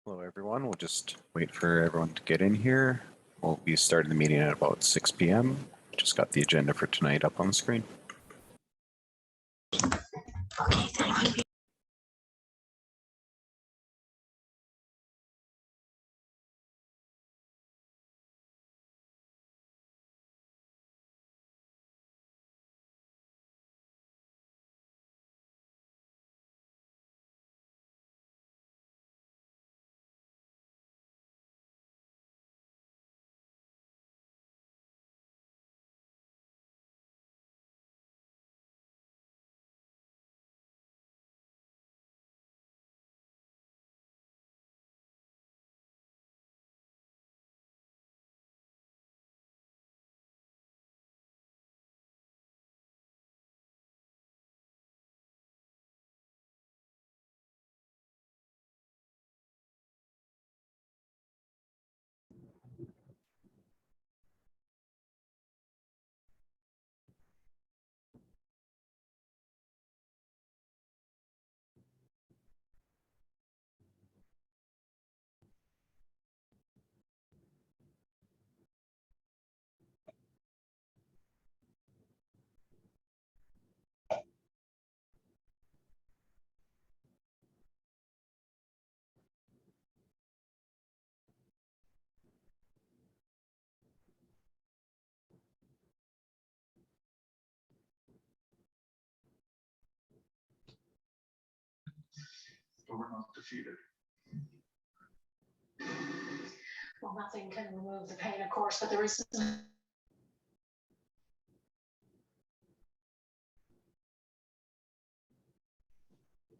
Hello, everyone. We'll just wait for everyone to get in here. We'll be starting the meeting at about 6 p.m. Just got the agenda for tonight up on the screen. Okay, thank you. We're not defeated. Well, nothing can remove the pain, of course, but there is.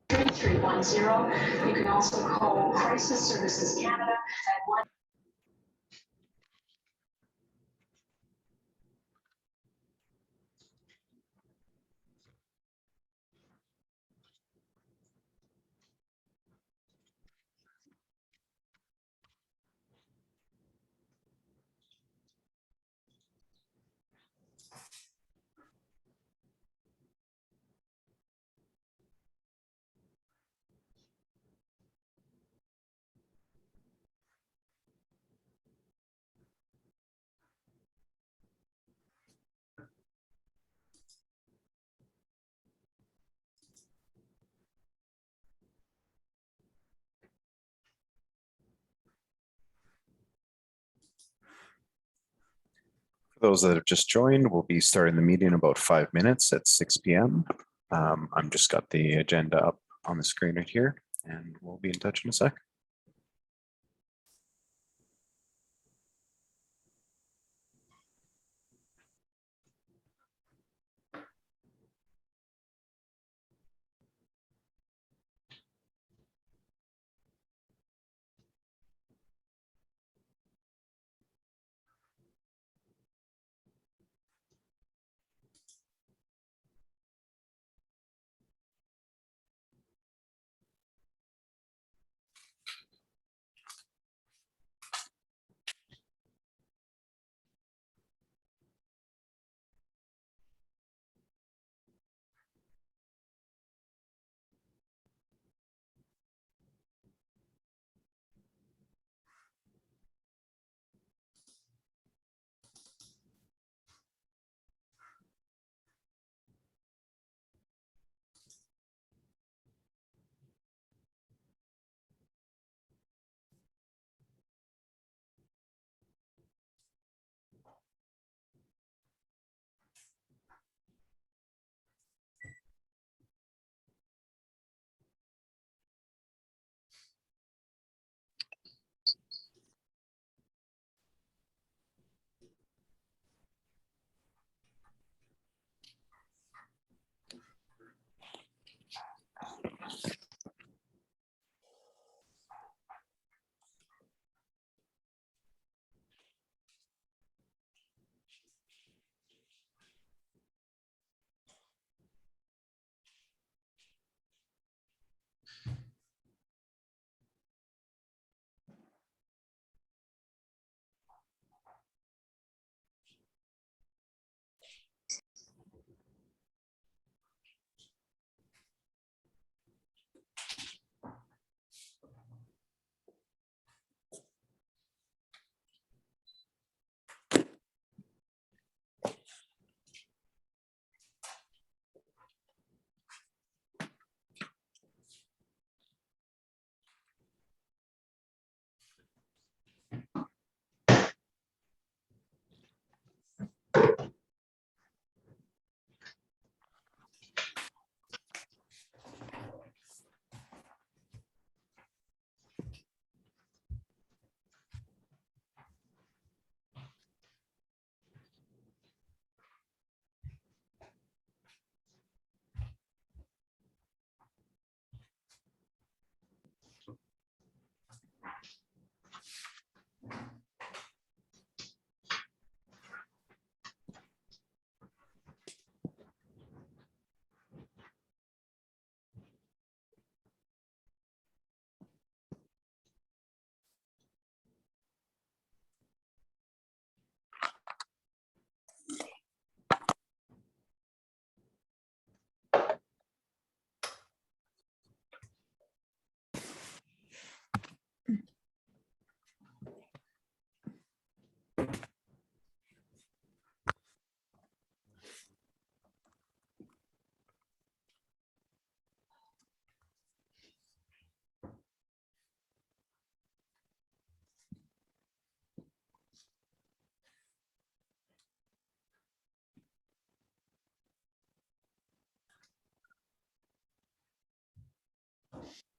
3310. You can also call Crisis Services Canada at 1. For those that have just joined, we'll be starting the meeting in about 5 minutes at 6 p.m. I'm just got the agenda up on the screen right here, and we'll be in touch in a sec.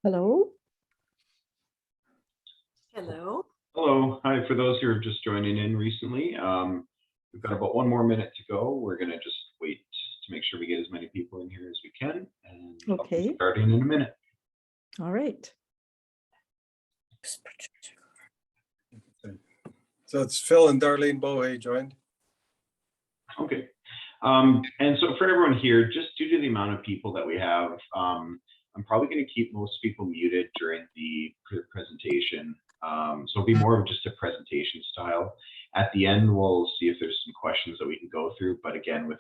Hello. Hello. Hello, hi, for those who are just joining in recently, we've got about 1 more minute to go. We're gonna just wait to make sure we get as many people in here as we can, and I'll be Okay. starting in a minute. All right. So it's Phil and Darlene Bowe joined. Okay, and so for everyone here, just due to the amount of people that we have, I'm probably gonna keep most people muted during the presentation. So it'll be more of just a presentation style. At the end, we'll see if there's some questions that we can go through. But again, with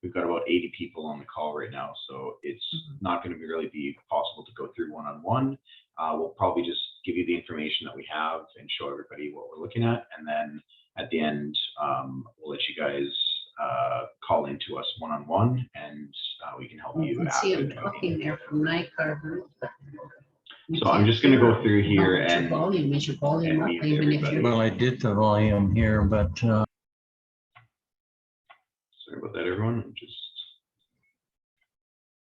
we've got about 80 people on the call right now, so it's not going to really be possible to go through one-on-one. We'll probably just give you the information that we have and show everybody what we're looking at, and then at the end, we'll let you guys call into us one-on-one, and we can help I you can see after him the talking meeting. there from night Carver. So I'm just going to go through here and Volume, is your volume up, mute even if everybody. you're. Well, I did the volume here, but sorry about that, everyone. I'm just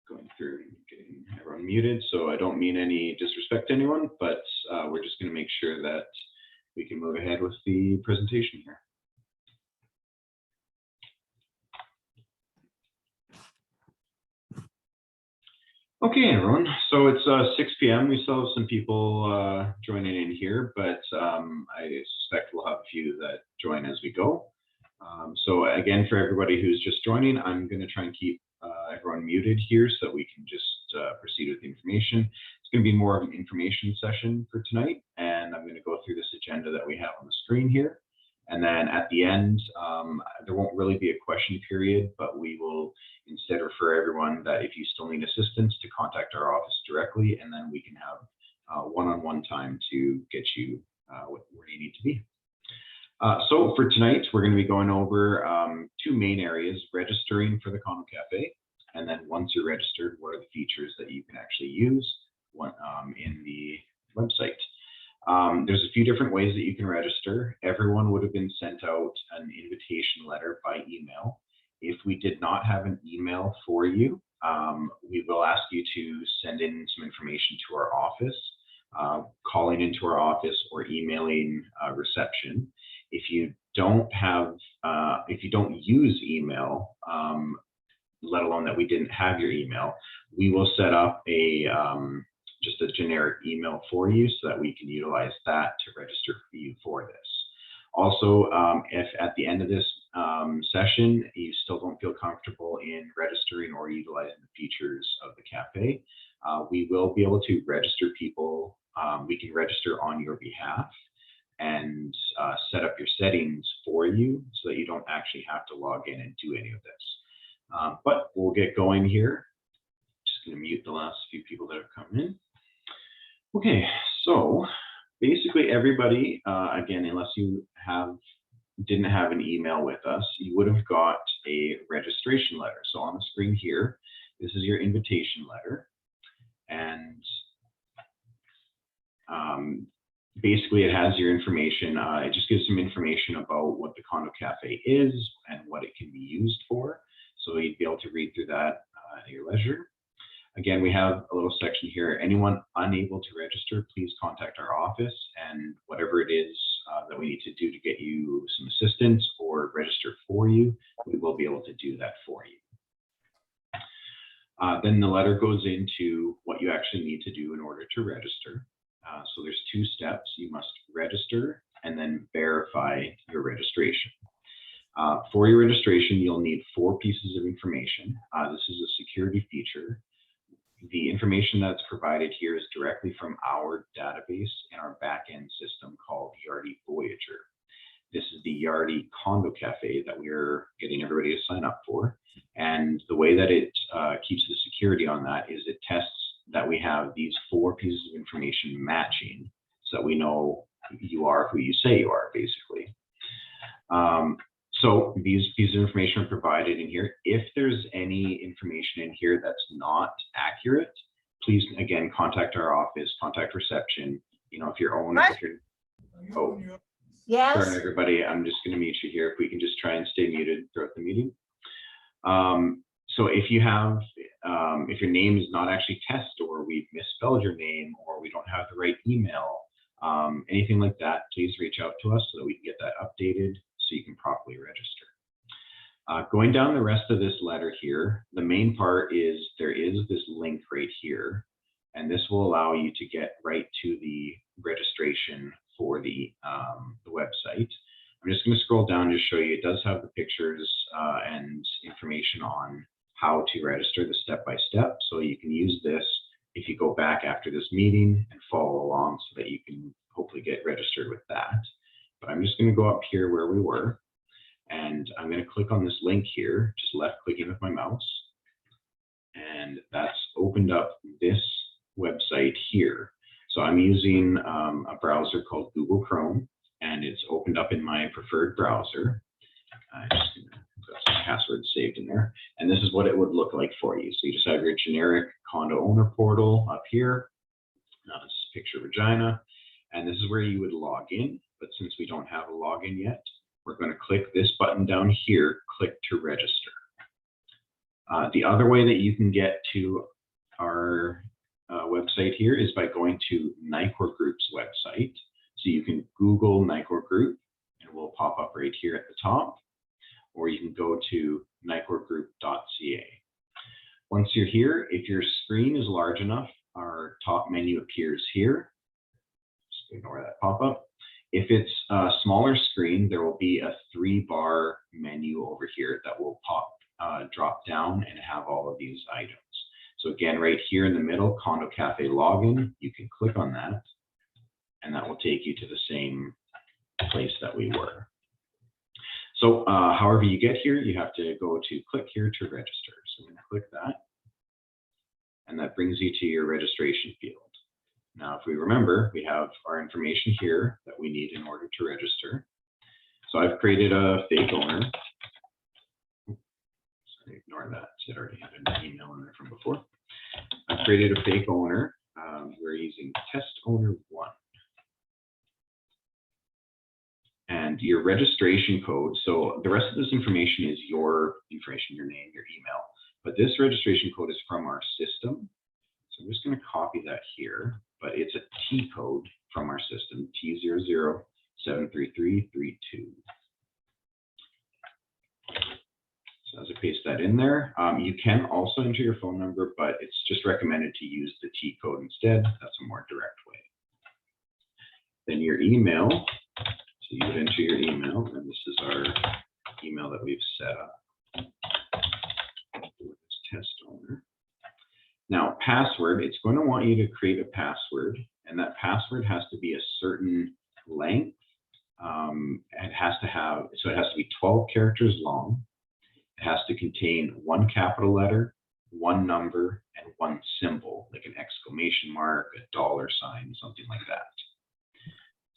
going through and getting everyone muted. So I don't mean any disrespect to anyone, but we're just going to make sure that we can move ahead with the presentation here. Okay, everyone. So it's 6 p.m. We still have some people joining in here, but I suspect we'll have a few that join as we go. So again, for everybody who's just joining, I'm going to try and keep everyone muted here so that we can just proceed with the information. It's going to be more of an information session for tonight, and I'm going to go through this agenda that we have on the screen here. And then at the end, there won't really be a question period, but we will instead refer everyone that if you still need assistance to contact our office directly, and then we can have one-on-one time to get you where you need to be. So for tonight, we're going to be going over 2 main areas: registering for the Condo Cafe, and then once you're registered, what are the features that you can actually use in the website. There's a few different ways that you can register. Everyone would have been sent out an invitation letter by email. If we did not have an email for you, we will ask you to send in some information to our office, calling into our office or emailing reception. If you don't use email, let alone that we didn't have your email, we will set up just a generic email for you so that we can utilize that to register for you for this. Also, if at the end of this session, you still don't feel comfortable in registering or utilizing the features of the cafe, we will be able to register people. We can register on your behalf and set up your settings for you so that you don't actually have to log in and do any of this. But we'll get going here. Just going to mute the last few people that have come in. Okay, so basically everybody, again, unless you didn't have an email with us, you would have got a registration letter. So on the screen here, this is your invitation letter. And basically it has your information. It just gives some information about what the Condo Cafe is and what it can be used for. So you'd be able to read through that at your leisure. Again, we have a little section here. Anyone unable to register, please contact our office, and whatever it is that we need to do to get you some assistance or register for you, we will be able to do that for you. Then the letter goes into what you actually need to do in order to register. So there's 2 steps. You must register and then verify your registration. For your registration, you'll need 4 pieces of information. This is a security feature. The information that's provided here is directly from our database in our backend system called Yardi Voyager. This is the Yardi Condo Cafe that we're getting everybody to sign up for. And the way that it keeps the security on that is it tests that we have these 4 pieces of information matching so that we know you are who you say you are, basically. So these pieces of information are provided in here. If there's any information in here that's not accurate, please, again, contact our office, contact reception. You know, if you're oh, Yes. sorry, everybody, I'm just going to mute you here. If we can just try and stay muted throughout the meeting. So if you have if your name is not actually Test, or we've misspelled your name, or we don't have the right email, anything like that, please reach out to us so that we can get that updated so you can properly register. Going down the rest of this letter here, the main part is there is this link right here, and this will allow you to get right to the registration for the website. I'm just going to scroll down to show you. It does have the pictures and information on how to register, the step-by-step. So you can use this if you go back after this meeting and follow along so that you can hopefully get registered with that. But I'm just going to go up here where we were, and I'm going to click on this link here, just left clicking with my mouse. And that's opened up this website here. So I'm using a browser called Google Chrome, and it's opened up in my preferred browser. I'm just gonna got some passwords saved in there. And this is what it would look like for you. So you just have your generic condo owner portal up here. Now this is a picture of Regina. And this is where you would log in. But since we don't have a login yet, we're going to click this button down here, click to register. The other way that you can get to our website here is by going to Nicor Group's website. So you can Google Nicor Group, and it will pop up right here at the top, or you can go to nicorgroup.ca. Once you're here, if your screen is large enough, our top menu appears here. Just ignore that pop-up. If it's a smaller screen, there will be a 3-bar menu over here that will drop down and have all of these items. So again, right here in the middle, Condo Cafe login, you can click on that, and that will take you to the same place that we were. So however you get here, you have to go to click here to register. So I'm going to click that, and that brings you to your registration field. Now, if we remember, we have our information here that we need in order to register. So I've created a fake owner. Sorry, ignore that. It already had an email in there from before. I've created a fake owner. We're using test owner 1. And your registration code. So the rest of this information is your information, your name, your email. But this registration code is from our system. So I'm just going to copy that here, but it's a T code from our system, T0073332. So as I paste that in there, you can also enter your phone number, but it's just recommended to use the T code instead. That's a more direct way. Then your email. So you would enter your email, and this is our email that we've set up. Test owner. Now, password, it's going to want you to create a password, and that password has to be a certain length. It has to be 12 characters long. It has to contain 1 capital letter, 1 number, and 1 symbol, like an exclamation mark, a $, something like that.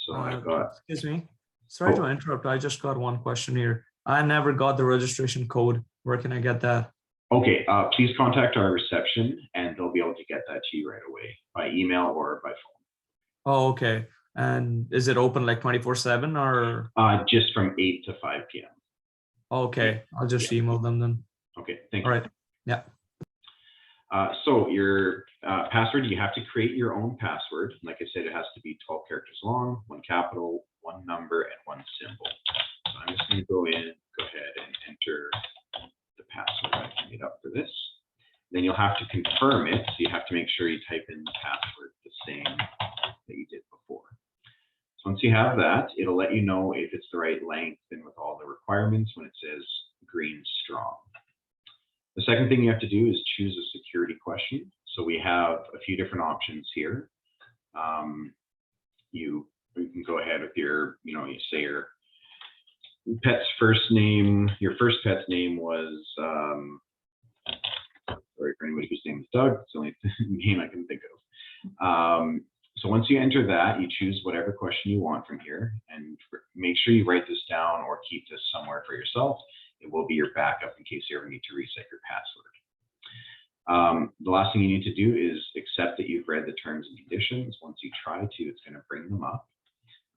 So I've got. Excuse me. Sorry to interrupt. I just got one question here. I never got the registration code. Where can I get that? Okay, please contact our reception, and they'll be able to get that to you right away by email or by phone. Oh, okay. And is it open like 24/7 or? Just from 8 to 5 p.m. Okay, I'll just email them then. Okay, thank you. All right. Yeah. So your password, you have to create your own password. Like I said, it has to be 12 characters long, 1 capital, 1 number, and 1 symbol. So I'm just going to go ahead and enter the password I made up for this. Then you'll have to confirm it. So you have to make sure you type in the password the same that you did before. So once you have that, it'll let you know if it's the right length and with all the requirements when it says green strong. The second thing you have to do is choose a security question. So we have a few different options here. You can go ahead with your, you say your pet's first name, your first pet's name was, sorry for anybody whose name is Doug, it's the only name I can think of. So once you enter that, you choose whatever question you want from here, and make sure you write this down or keep this somewhere for yourself. It will be your backup in case you ever need to reset your password. The last thing you need to do is accept that you've read the terms and conditions. Once you try to, it's going to bring them up.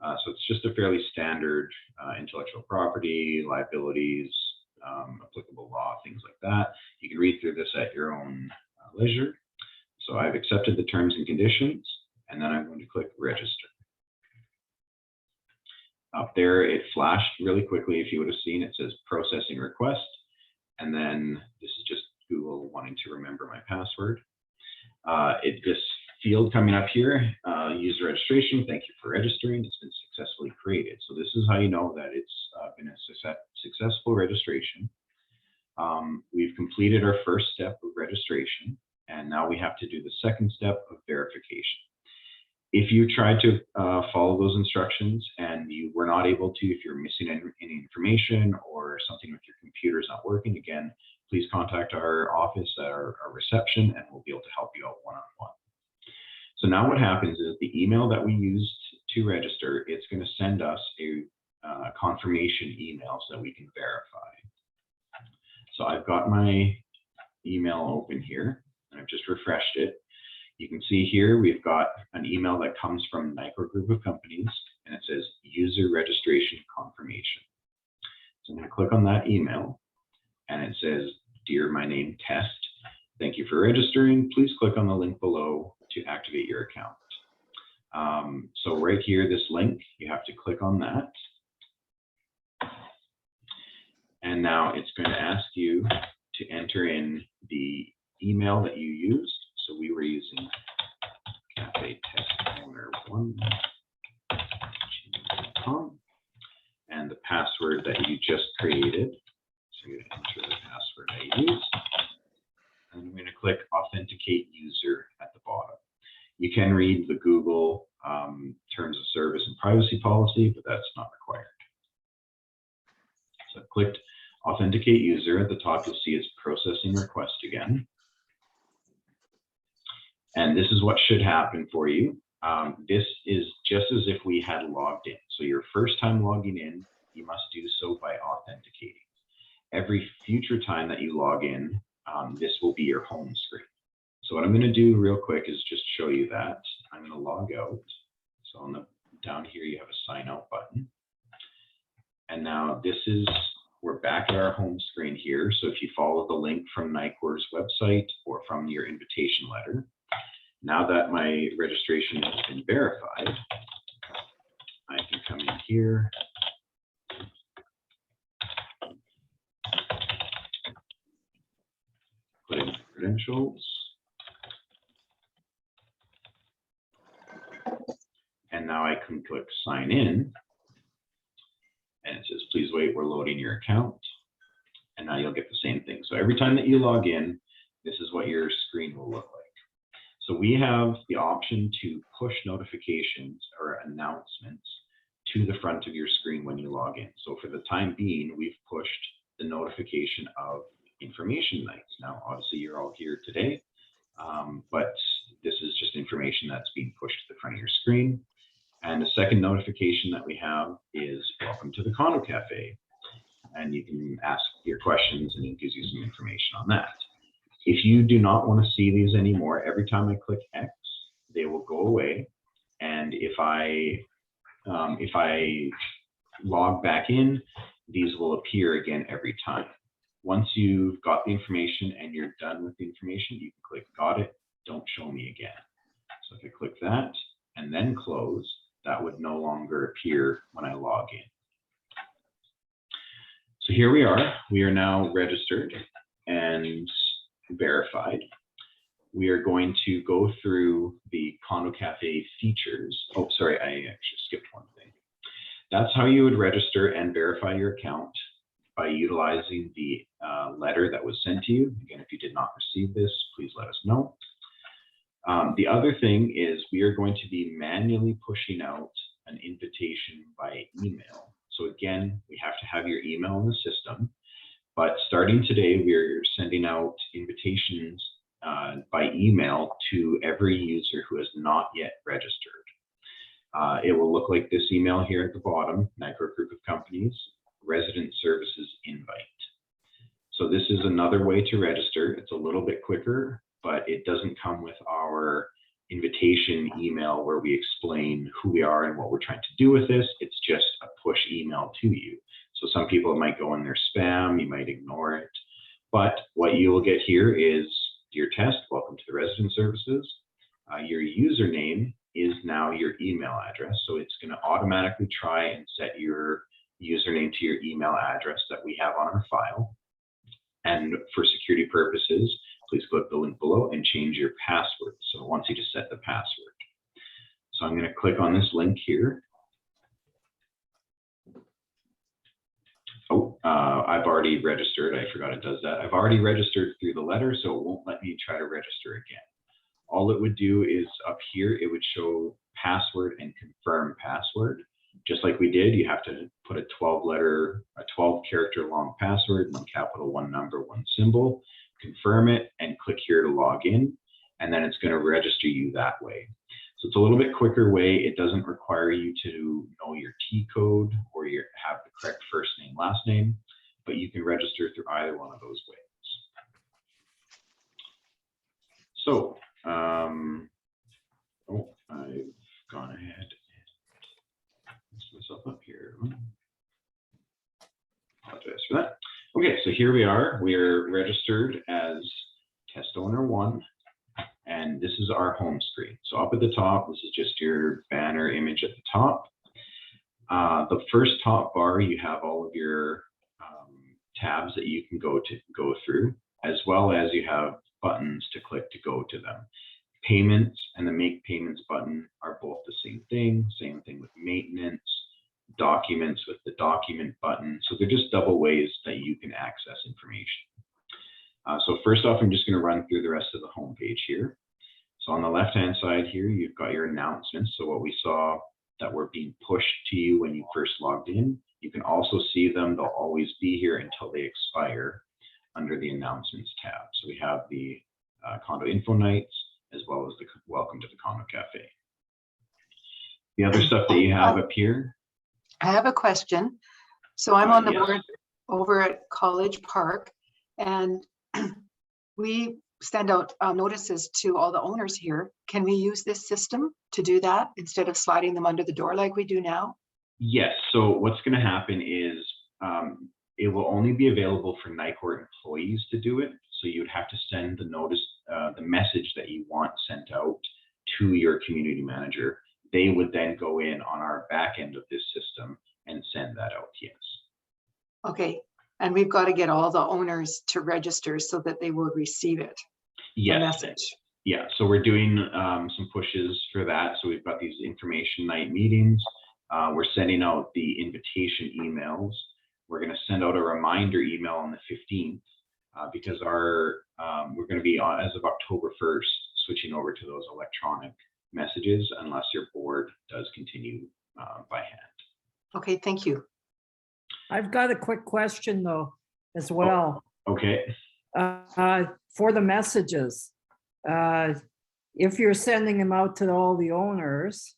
So it's just a fairly standard intellectual property, liabilities, applicable law, things like that. You can read through this at your own leisure. So I've accepted the terms and conditions, and then I'm going to click register. Up there, it flashed really quickly. If you would have seen, it says processing request. And then this is just Google wanting to remember my password. This field coming up here, user registration, thank you for registering. It's been successfully created. So this is how you know that it's been a successful registration. We've completed our first step of registration, and now we have to do the second step of verification. If you tried to follow those instructions and you were not able to, if you're missing any information or something with your computer is not working, again, please contact our office at our reception, and we'll be able to help you out one-on-one. So now what happens is the email that we used to register, it's going to send us a confirmation email so that we can verify. So I've got my email open here, and I've just refreshed it. You can see here we've got an email that comes from Nycor Group of Companies, and it says user registration confirmation. So I'm going to click on that email, and it says, "Dear my name test, thank you for registering. Please click on the link below to activate your account." So right here, this link, you have to click on that. And now it's going to ask you to enter in the email that you used. So we were using cafe test owner1@gmail.com, and the password that you just created. So you're going to enter the password I used, and I'm going to click authenticate user at the bottom. You can read the Google terms of service and privacy policy, but that's not required. So I've clicked authenticate user. At the top, you'll see it's processing request again. And this is what should happen for you. This is just as if we had logged in. So your first time logging in, you must do so by authenticating. Every future time that you log in, this will be your home screen. So what I'm going to do real quick is just show you that. I'm going to log out. So on the down here, you have a sign out button. And now we're back at our home screen here. So if you follow the link from Nycor's website or from your invitation letter, now that my registration has been verified, I can come in here, put in credentials, and now I can click sign in, and it says, please wait, we're loading your account. And now you'll get the same thing. So every time that you log in, this is what your screen will look like. So we have the option to push notifications or announcements to the front of your screen when you log in. So for the time being, we've pushed the notification of information nights. Now, obviously you're all here today, but this is just information that's being pushed to the front of your screen. And the second notification that we have is welcome to the Condo Cafe. And you can ask your questions, and it gives you some information on that. If you do not want to see these anymore, every time I click X, they will go away. And if I log back in, these will appear again every time. Once you've got the information and you're done with the information, you can click got it, don't show me again. So if I click that and then close, that would no longer appear when I log in. So here we are. We are now registered and verified. We are going to go through the Condo Cafe features. Oh, sorry, I actually skipped one thing. That's how you would register and verify your account, by utilizing the letter that was sent to you. Again, if you did not receive this, please let us know. The other thing is we are going to be manually pushing out an invitation by email. So again, we have to have your email in the system, but starting today, we're sending out invitations by email to every user who has not yet registered. It will look like this email here at the bottom, Nycor Group of Companies, Resident Services Invite. So this is another way to register. It's a little bit quicker, but it doesn't come with our invitation email where we explain who we are and what we're trying to do with this. It's just a push email to you. So some people might go in their spam, you might ignore it. But what you will get here is Dear Test, welcome to the resident services. Your username is now your email address. So it's going to automatically try and set your username to your email address that we have on our file. And for security purposes, please click the link below and change your password. So once you just set the password. So I'm going to click on this link here. Oh, I've already registered. I forgot it does that. I've already registered through the letter, so it won't let me try to register again. All it would do is up here, it would show password and confirm password. Just like we did, you have to put a 12 character long password, 1 capital, 1 number, 1 symbol, confirm it and click here to log in. And then it's going to register you that way. So it's a little bit quicker way. It doesn't require you to know your T code or have the correct first name, last name, but you can register through either one of those ways. So, I've gone ahead and messed myself up here. Apologize for that. Okay, so here we are. We're registered as test owner 1. And this is our home screen. So up at the top, this is just your banner image at the top. The first top bar, you have all of your tabs that you can go through, as well as you have buttons to click to go to them. Payments and the Make Payments button are both the same thing. Same thing with maintenance, documents with the Document button. So they're just double ways that you can access information. So first off, I'm just going to run through the rest of the home page here. So on the left-hand side here, you've got your announcements. So what we saw that were being pushed to you when you first logged in, you can also see them. They'll always be here until they expire under the announcements tab. So we have the condo info nights, as well as the welcome to the Condo Cafe. The other stuff that you have up here. I have a question. So I'm on the Yes. board over at College Park, and we send out notices to all the owners here. Can we use this system to do that instead of sliding them under the door like we do now? Yes. So what's going to happen is it will only be available for NICOR employees to do it. So you'd have to send the notice, the message that you want sent out to your community manager. They would then go in on our back end of this system and send that out. Yes. Okay. And we've got to get all the owners to register so that they will receive it. Yes. The message. Yeah. So we're doing some pushes for that. So we've got these information night meetings. We're sending out the invitation emails. We're going to send out a reminder email on the 15th because we're going to be as of October 1st switching over to those electronic messages unless your board does continue by hand. Okay, thank you. I've got a quick question though, as well. Okay. For the messages, if you're sending them out to all the owners,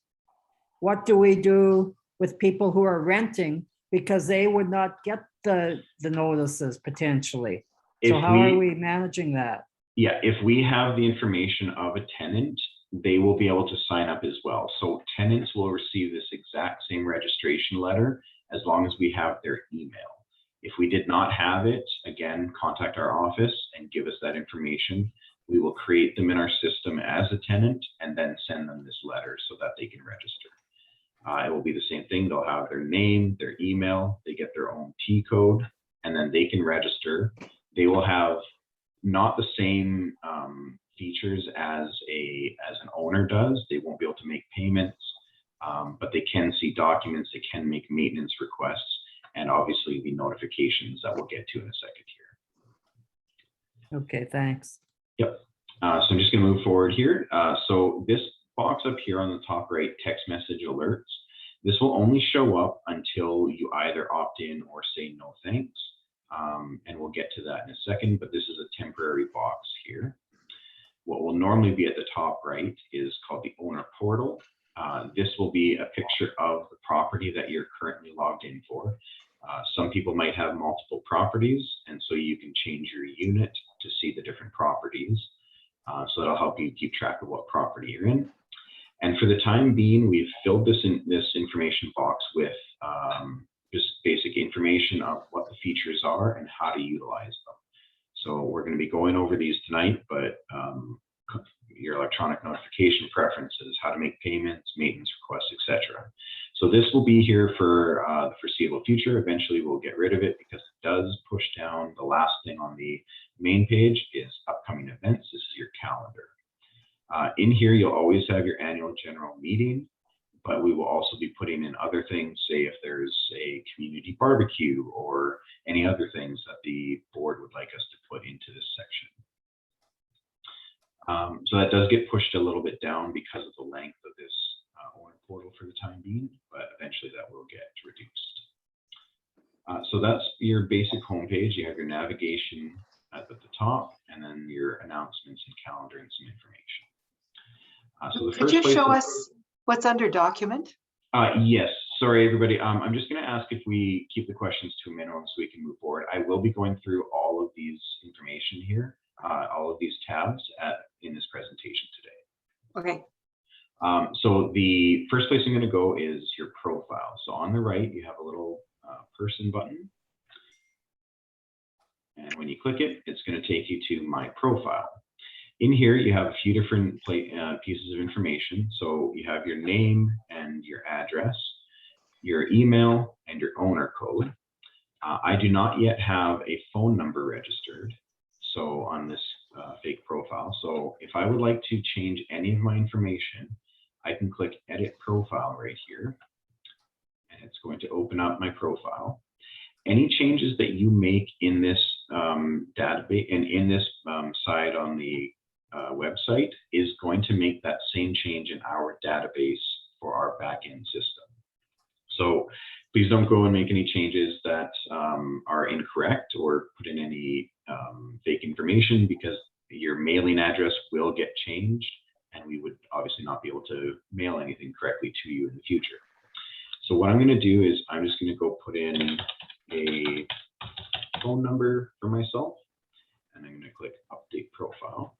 what do we do with people who are renting because they would not get the notices potentially? So how are we managing that? Yeah, if we have the information of a tenant, they will be able to sign up as well. So tenants will receive this exact same registration letter as long as we have their email. If we did not have it, again, contact our office and give us that information. We will create them in our system as a tenant and then send them this letter so that they can register. It will be the same thing. They'll have their name, their email, they get their own T code, and then they can register. They will have not the same features as an owner does. They won't be able to make payments, but they can see documents, they can make maintenance requests, and obviously the notifications that we'll get to in a second here. Okay, thanks. Yep. So I'm just going to move forward here. So this box up here on the top right, text message alerts, this will only show up until you either opt in or say no thanks. And we'll get to that in a second, but this is a temporary box here. What will normally be at the top right is called the owner portal. This will be a picture of the property that you're currently logged in for. Some people might have multiple properties, and so you can change your unit to see the different properties. So that'll help you keep track of what property you're in. And for the time being, we've filled this information box with just basic information of what the features are and how to utilize them. So we're going to be going over these tonight, but your electronic notification preferences, how to make payments, maintenance requests, etc. So this will be here for the foreseeable future. Eventually we'll get rid of it because it does push down. The last thing on the main page is upcoming events. This is your calendar. In here, you'll always have your annual general meeting, but we will also be putting in other things, say if there's a community barbecue or any other things that the board would like us to put into this section. So that does get pushed a little bit down because of the length of this owner portal for the time being, but eventually that will get reduced. So that's your basic homepage. You have your navigation at the top, and then your announcements and calendar and some information. So the Could first you place show us what's under document? yes, sorry everybody. I'm just going to ask if we keep the questions to a minimum so we can move forward. I will be going through all of these information here, all of these tabs in this presentation today. Okay, So the first place I'm going to go is your profile. So on the right, you have a little person button. And when you click it, it's going to take you to my profile. In here, you have a few different pieces of information. So you have your name and your address, your email, and your owner code. I do not yet have a phone number registered, so on this fake profile. So if I would like to change any of my information, I can click Edit Profile right here, and it's going to open up my profile. Any changes that you make in this database and in this side on the website is going to make that same change in our database for our backend system. So please don't go and make any changes that are incorrect or put in any fake information, because your mailing address will get changed and we would obviously not be able to mail anything correctly to you in the future. So what I'm going to do is I'm just going to go put in a phone number for myself, and I'm going to click Update Profile.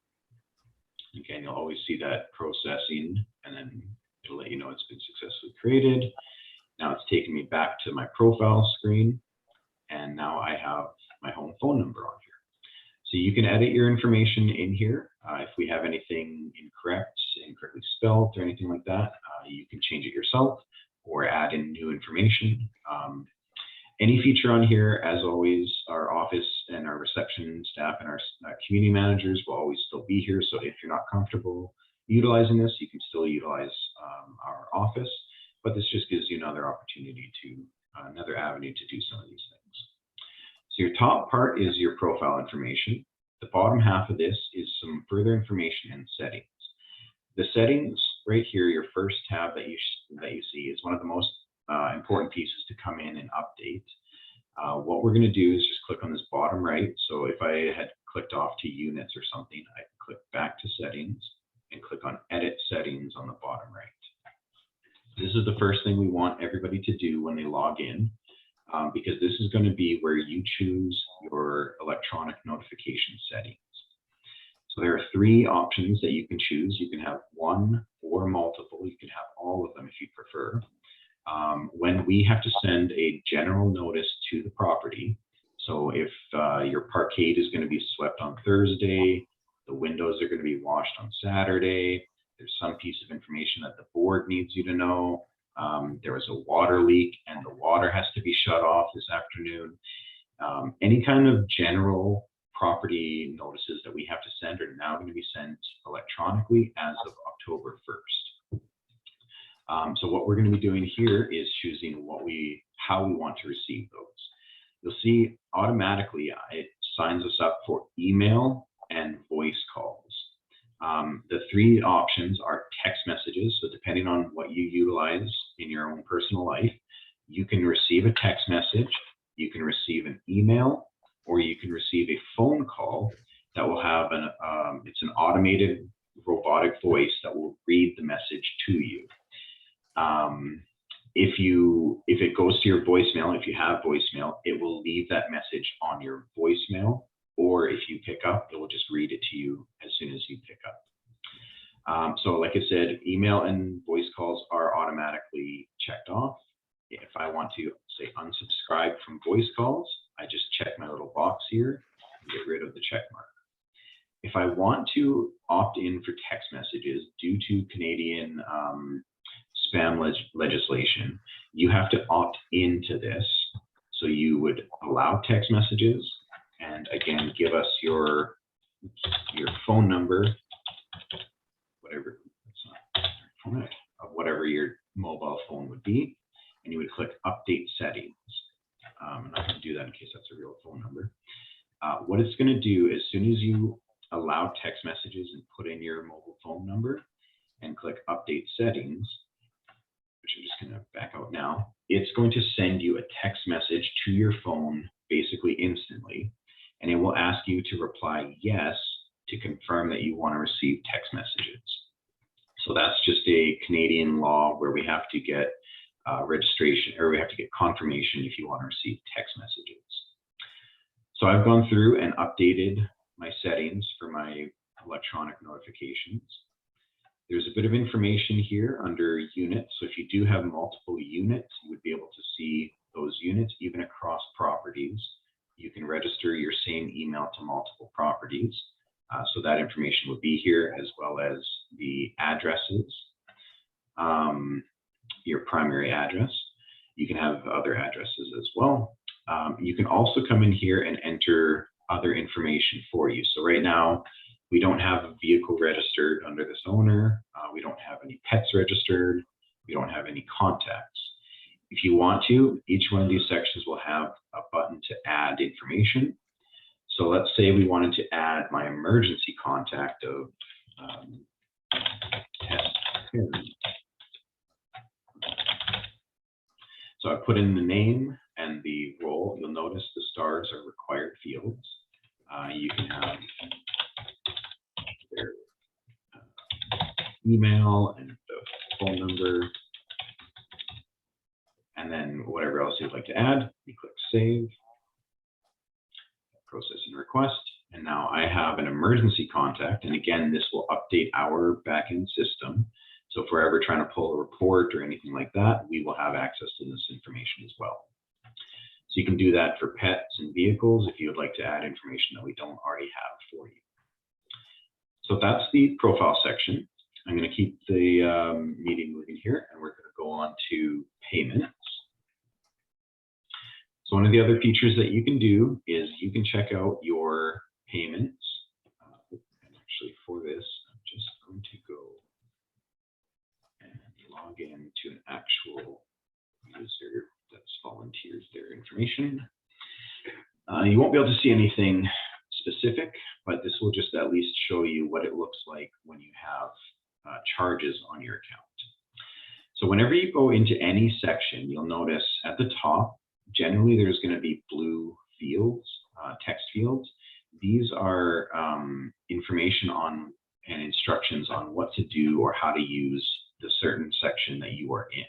Again, you'll always see that processing, and then it'll let you know it's been successfully created. Now it's taking me back to my profile screen, and now I have my home phone number on here. So you can edit your information in here. If we have anything incorrectly spelled or anything like that, you can change it yourself or add in new information. Any feature on here, as always, our office and our reception staff and our community managers will always still be here. So if you're not comfortable utilizing this, you can still utilize our office, but this just gives you another opportunity to, another avenue to do some of these things. So your top part is your profile information. The bottom half of this is some further information and settings. The settings right here, your first tab that you see, is one of the most important pieces to come in and update. What we're going to do is just click on this bottom right. So if I had clicked off to units or something, I can click back to settings and click on edit settings on the bottom right. This is the first thing we want everybody to do when they log in, because this is going to be where you choose your electronic notification settings. So there are 3 options that you can choose. You can have one or multiple. You can have all of them if you prefer. When we have to send a general notice to the property, so if your parkade is going to be swept on Thursday, the windows are going to be washed on Saturday, there's some piece of information that the board needs you to know, there was a water leak and the water has to be shut off this afternoon, any kind of general property notices that we have to send are now going to be sent electronically as of October 1st. So what we're going to be doing here is choosing how we want to receive those. You'll see automatically it signs us up for email and voice calls. The 3 options are text messages. So depending on what you utilize in your own personal life, you can receive a text message, you can receive an email, or you can receive a phone call that will have it's an automated robotic voice that will read the message to you. If it goes to your voicemail, if you have voicemail, it will leave that message on your voicemail, or if you pick up, it will just read it to you as soon as you pick up. So like I said, email and voice calls are automatically checked off. If I want to say unsubscribe from voice calls, I just check my little box here get rid of the check mark. If I want to opt in for text messages due to Canadian spam legislation, you have to opt into this. So you would allow text messages, and again, give us your phone number, whatever, of whatever your mobile phone would be, and you would click update settings. I'm not going to do that in case that's a real phone number. What it's going to do, as soon as you allow text messages and put in your mobile phone number and click update settings, which I'm just going to back out now, it's going to send you a text message to your phone basically instantly, and it will ask you to reply yes to confirm that you want to receive text messages. So that's just a Canadian law where we have to get registration, or we have to get confirmation if you want to receive text messages. So I've gone through and updated my settings for my electronic notifications. There's a bit of information here under units. So if you do have multiple units, you would be able to see those units even across properties. You can register your same email to multiple properties. So that information would be here, as well as the addresses, your primary address. You can have other addresses as well. You can also come in here and enter other information for you. So right now, we don't have a vehicle registered under this owner. We don't have any pets registered. We don't have any contacts. If you want to, each one of these sections will have a button to add information. So let's say we wanted to add my emergency contact of test parent. So I put in the name and the role. You'll notice the stars are required fields. You can have their email and the phone number, and then whatever else you'd like to add. You click save, processing request, and now I have an emergency contact. And again, this will update our backend system. So if we're ever trying to pull a report or anything like that, we will have access to this information as well. So you can do that for pets and vehicles if you would like to add information that we don't already have for you. So that's the profile section. I'm going to keep the meeting moving here, and we're going to go on to payments. So one of the other features that you can do is you can check out your payments. And actually for this, I'm just going to go and log in to an actual user that's volunteers their information. You won't be able to see anything specific, but this will just at least show you what it looks like when you have charges on your account. So whenever you go into any section, you'll notice at the top, generally there's going to be blue fields, text fields. These are information on and instructions on what to do or how to use the certain section that you are in.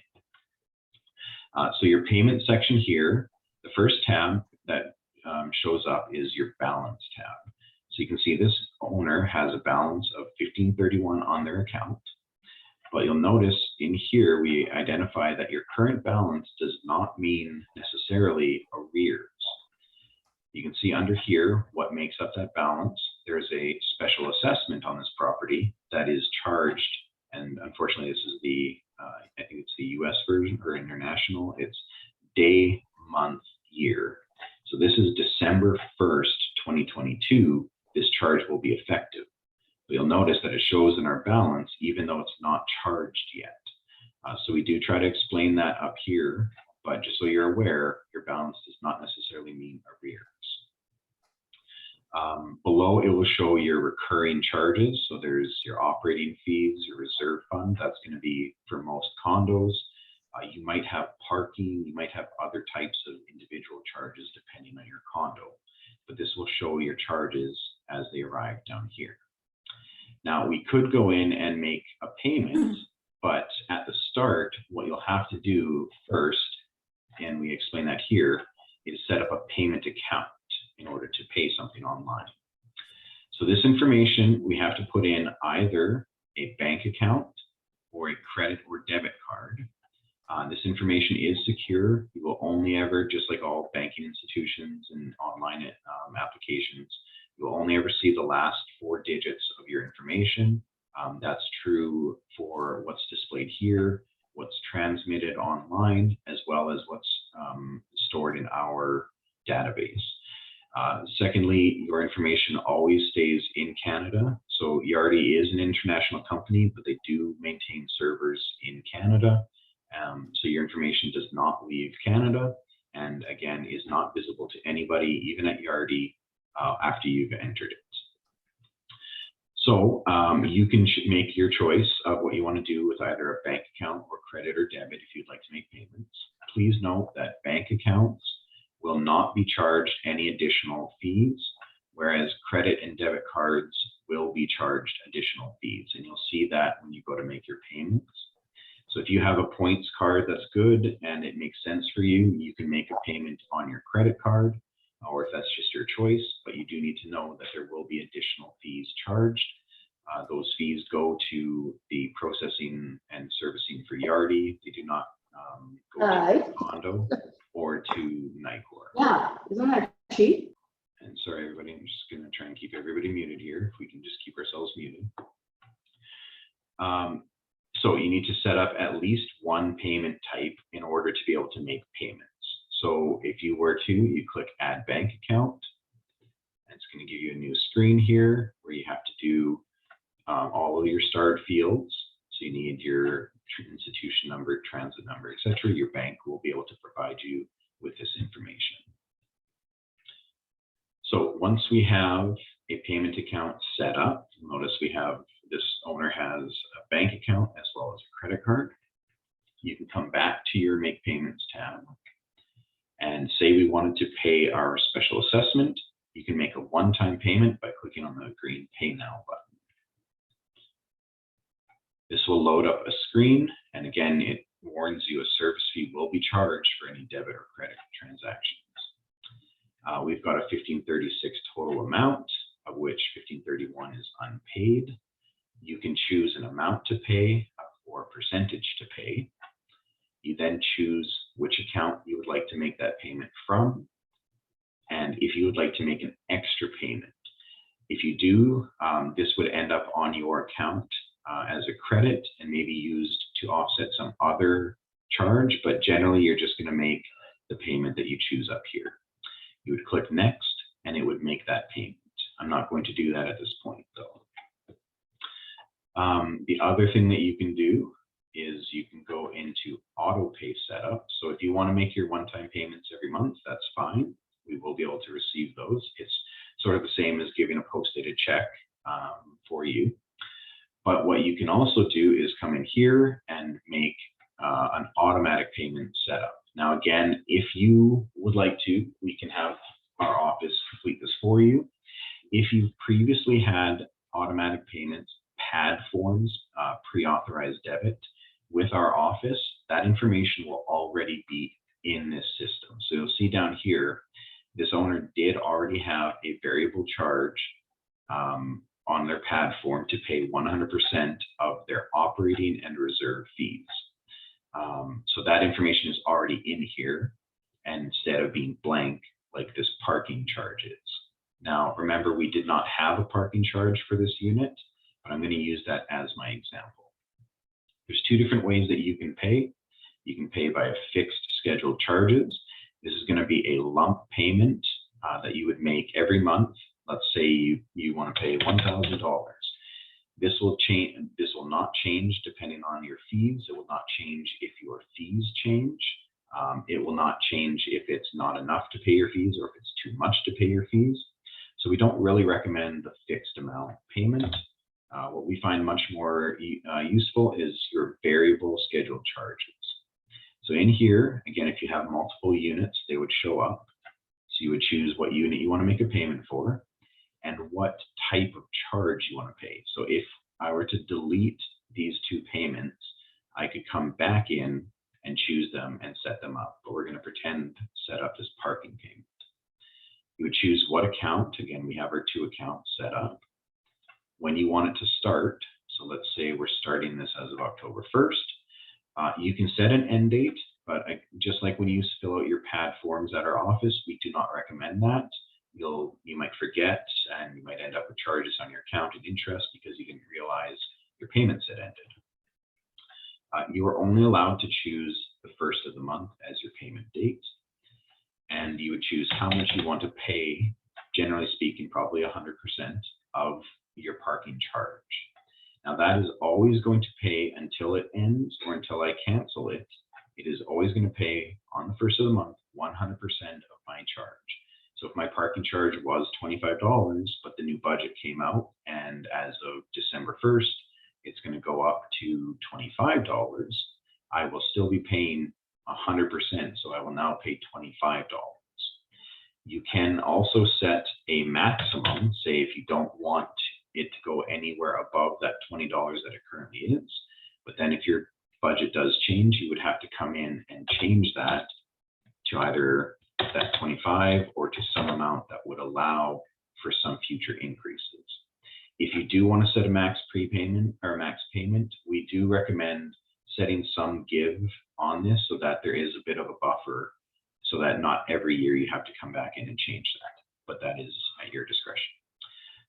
So your payment section here, the first tab that shows up is your balance tab. So you can see this owner has a balance of $15.31 on their account. But you'll notice in here, we identify that your current balance does not mean necessarily arrears. You can see under here what makes up that balance. There's a special assessment on this property that is charged. And unfortunately, this is the, I think it's the US version or international. It's day, month, year. So this is December 1st, 2022. This charge will be effective. But you'll notice that it shows in our balance, even though it's not charged yet. So we do try to explain that up here, but just so you're aware, your balance does not necessarily mean arrears. Below, it will show your recurring charges. So there's your operating fees, your reserve fund. That's going to be for most condos. You might have parking, you might have other types of individual charges depending on your condo. But this will show your charges as they arrive down here. Now, we could go in and make a payment, but at the start, what you'll have to do first, and we explain that here, is set up a payment account in order to pay something online. So this information, we have to put in either a bank account or a credit or debit card. This information is secure. You will only ever, just like all banking institutions and online applications, You'll only ever see the last 4 digits of your information. That's true for what's displayed here, what's transmitted online, as well as what's stored in our database. Secondly, your information always stays in Canada. So Yardi is an international company, but they do maintain servers in Canada. So your information does not leave Canada, and again, is not visible to anybody, even at Yardi, after you've entered it. So you can make your choice of what you want to do with either a bank account or credit or debit if you'd like to make payments. Please note that bank accounts will not be charged any additional fees, whereas credit and debit cards will be charged additional fees. And you'll see that when you go to make your payments. So if you have a points card that's good and it makes sense for you, you can make a payment on your credit card, or if that's just your choice, but you do need to know that there will be additional fees charged. Those fees go to the processing and servicing for Yardi. They do not go to Condo or to Nicor. Yeah, isn't that cheap? And sorry, everybody, I'm just going to try and keep everybody muted here. If we can just keep ourselves muted. So you need to set up at least one payment type in order to be able to make payments. So if you were to, you click Add Bank Account. And it's going to give you a new screen here where you have to do all of your starred fields. So you need your institution number, transit number, etc. Your bank will be able to provide you with this information. So once we have a payment account set up, notice we have this owner has a bank account as well as a credit card. You can come back to your Make Payments tab and say we wanted to pay our special assessment. You can make a one-time payment by clicking on the green Pay Now button. This will load up a screen, and again, it warns you a service fee will be charged for any debit or credit transactions. We've got a $15.36 total amount, of which $15.31 is unpaid. You can choose an amount to pay or percentage to pay. You then choose which account you would like to make that payment from, and if you would like to make an extra payment. If you do, this would end up on your account as a credit and maybe used to offset some other charge, but generally you're just going to make the payment that you choose up here. You would click Next and it would make that payment. I'm not going to do that at this point though. The other thing that you can do is you can go into auto pay setup. So if you want to make your one-time payments every month, that's fine. We will be able to receive those. It's sort of the same as giving a post-dated check for you. But what you can also do is come in here and make an automatic payment setup. Now, again, if you would like to, we can have our office complete this for you. If you've previously had automatic payments, PAD forms, pre-authorized debit with our office, that information will already be in this system. So you'll see down here, this owner did already have a variable charge on their PAD form to pay 100% of their operating and reserve fees. So that information is already in here, and instead of being blank like this parking charge is. Now, remember, we did not have a parking charge for this unit, but I'm going to use that as my example. There's two different ways that you can pay. You can pay by a fixed scheduled charges. This is going to be a lump payment that you would make every month. Let's say you want to pay $1,000. This will change. This will not change depending on your fees. It will not change if your fees change. It will not change if it's not enough to pay your fees or if it's too much to pay your fees. So we don't really recommend the fixed amount payment. What we find much more useful is your variable scheduled charges. So in here, again, if you have multiple units, they would show up. So you would choose what unit you want to make a payment for and what type of charge you want to pay. So if I were to delete these two payments, I could come back in and choose them and set them up. But we're going to pretend set up this parking payment. You would choose what account. Again, we have our two accounts set up. When you want it to start, so let's say we're starting this as of October 1st, you can set an end date, but just like when you fill out your PAD forms at our office, we do not recommend that. You might forget and end up with charges on your account and interest because you didn't realize your payments had ended. You are only allowed to choose the first of the month as your payment date, and you would choose how much you want to pay, generally speaking, probably 100% of your parking charge. Now that is always going to pay until it ends or until I cancel it. It is always going to pay on the first of the month 100% of my charge. So if my parking charge was $25, but the new budget came out and as of December 1st, it's going to go up to $25, I will still be paying 100%. So I will now pay $25. You can also set a maximum, say if you don't want it to go anywhere above that $20 that it currently is. But then if your budget does change, you would have to come in and change that to either that 25 or to some amount that would allow for some future increases. If you do want to set a max prepayment or a max payment, we do recommend setting some give on this so that there is a bit of a buffer so that not every year you have to come back in and change that, but that is at your discretion.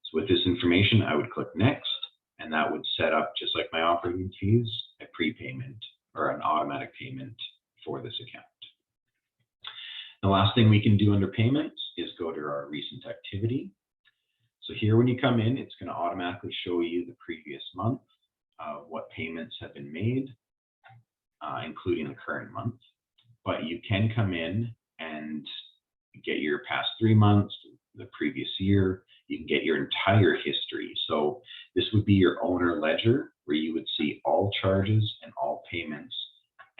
So with this information, I would click next, and that would set up, just like my operating fees, a prepayment or an automatic payment for this account. The last thing we can do under payments is go to our recent activity. So here when you come in, it's going to automatically show you the previous month of what payments have been made, including the current month. But you can come in and get your past 3 months, the previous year. You can get your entire history. So this would be your owner ledger where you would see all charges and all payments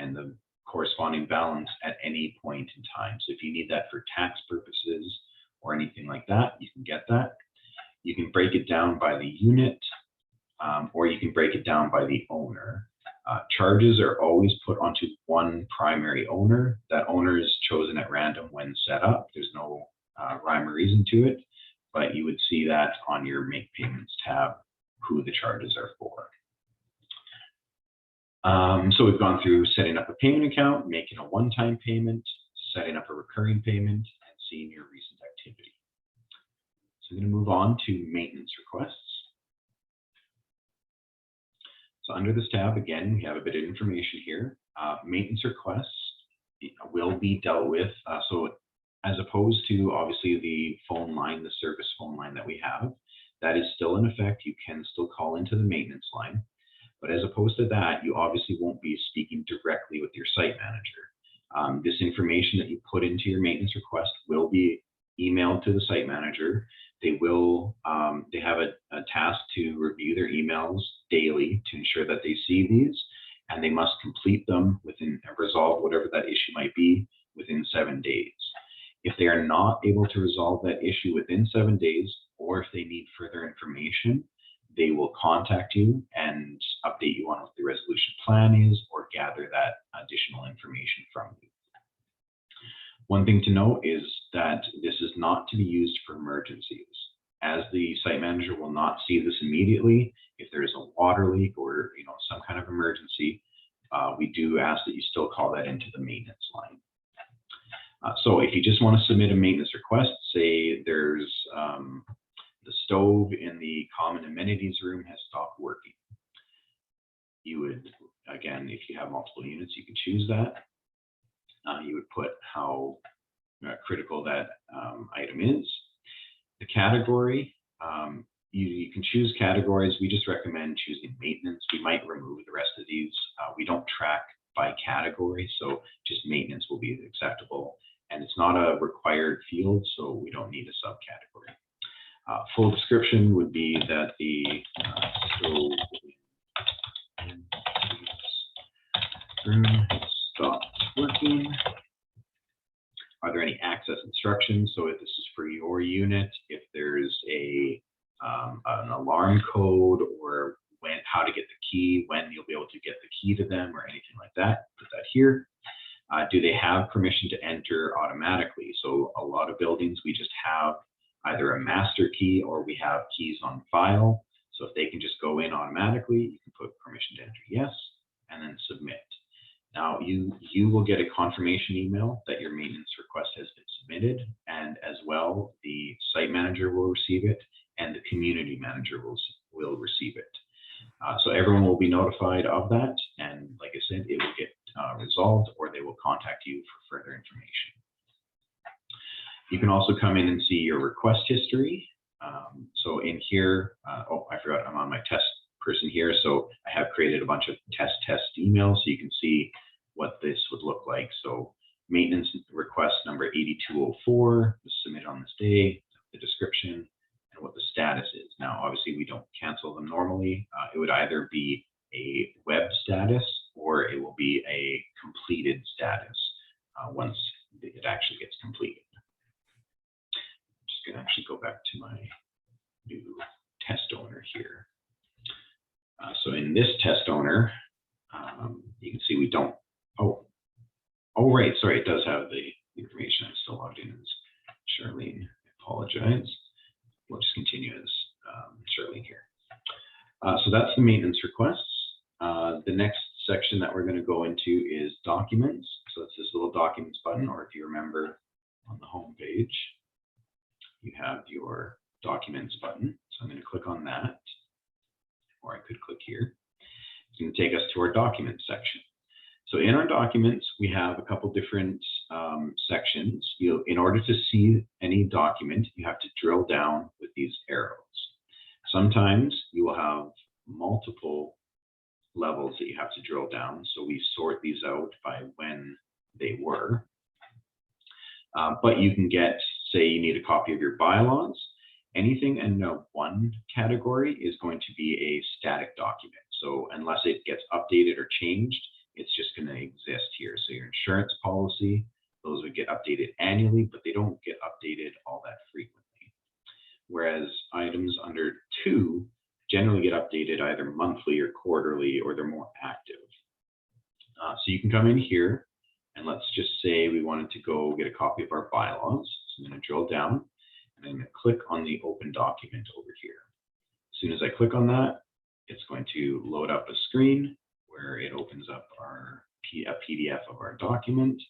and the corresponding balance at any point in time. So if you need that for tax purposes or anything like that, you can get that. You can break it down by the unit, or you can break it down by the owner. Charges are always put onto one primary owner. That owner is chosen at random when set up. There's no rhyme or reason to it, but you would see that on your Make Payments tab, who the charges are for. So we've gone through setting up a payment account, making a one-time payment, setting up a recurring payment, and seeing your recent activity. So I'm going to move on to maintenance requests. So under this tab, again, we have a bit of information here. Maintenance requests will be dealt with. So as opposed to obviously the phone line, the service phone line that we have, that is still in effect. You can still call into the maintenance line. But as opposed to that, you obviously won't be speaking directly with your site manager. This information that you put into your maintenance request will be emailed to the site manager. They will, they have a task to review their emails daily to ensure that they see these, and they must complete them within, resolve whatever that issue might be within 7 days. If they are not able to resolve that issue within 7 days, or if they need further information, they will contact you and update you on what the resolution plan is or gather that additional information from you. One thing to note is that this is not to be used for emergencies, as the site manager will not see this immediately. If there is a water leak or some kind of emergency, we do ask that you still call that into the maintenance line. So if you just want to submit a maintenance request, say there's the stove in the common amenities room has stopped working. You would, again, if you have multiple units, you can choose that. You would put how critical that item is. The category, you can choose categories. We just recommend choosing maintenance. We might remove the rest of these. We don't track by category, so just maintenance will be acceptable. And it's not a required field, so we don't need a subcategory. Full description would be that the stove room stopped working. Are there any access instructions? So if this is for your unit, if there's an alarm code or how to get the key, when you'll be able to get the key to them or anything like that, put that here. Do they have permission to enter automatically? So a lot of buildings, we just have either a master key or we have keys on file. So if they can just go in automatically, you can put permission to enter yes, and then submit. Now you will get a confirmation email that your maintenance request has been submitted, and as well, the site manager will receive it and the community manager will receive it. So everyone will be notified of that, and like I said, it will get resolved, or they will contact you for further information. You can also come in and see your request history. So in here, oh, I forgot, I'm on my test person here. So I have created a bunch of test emails, so you can see what this would look like. So maintenance request number 8204 was submitted on this day, the description, and what the status is. Now, obviously, we don't cancel them normally. It would either be a web status or it will be a completed status once it actually gets completed. I'm just going to actually go back to my new test owner here. So in this test owner, you can see we don't, oh, right, sorry, it does have the information. I'm still logged in as Charlene. I apologize. We'll just continue as Charlene here. So that's the maintenance requests. The next section that we're going to go into is documents. So it's this little documents button, or if you remember on the home page, you have your documents button. So I'm going to click on that, or I could click here. It's going to take us to our documents section. So in our documents, we have a couple different sections. In order to see any document, you have to drill down with these arrows. Sometimes you will have multiple levels that you have to drill down. So we sort these out by when they were. But you can get, say you need a copy of your bylaws. Anything in one category is going to be a static document. So unless it gets updated or changed, it's just going to exist here. So your insurance policy, those would get updated annually, but they don't get updated all that frequently. Whereas items under 2 generally get updated either monthly or quarterly, or they're more active. So you can come in here, and let's just say we wanted to go get a copy of our bylaws. So I'm going to drill down, and I'm going to click on the open document over here. As soon as I click on that, it's going to load up a screen where it opens up a PDF of our document,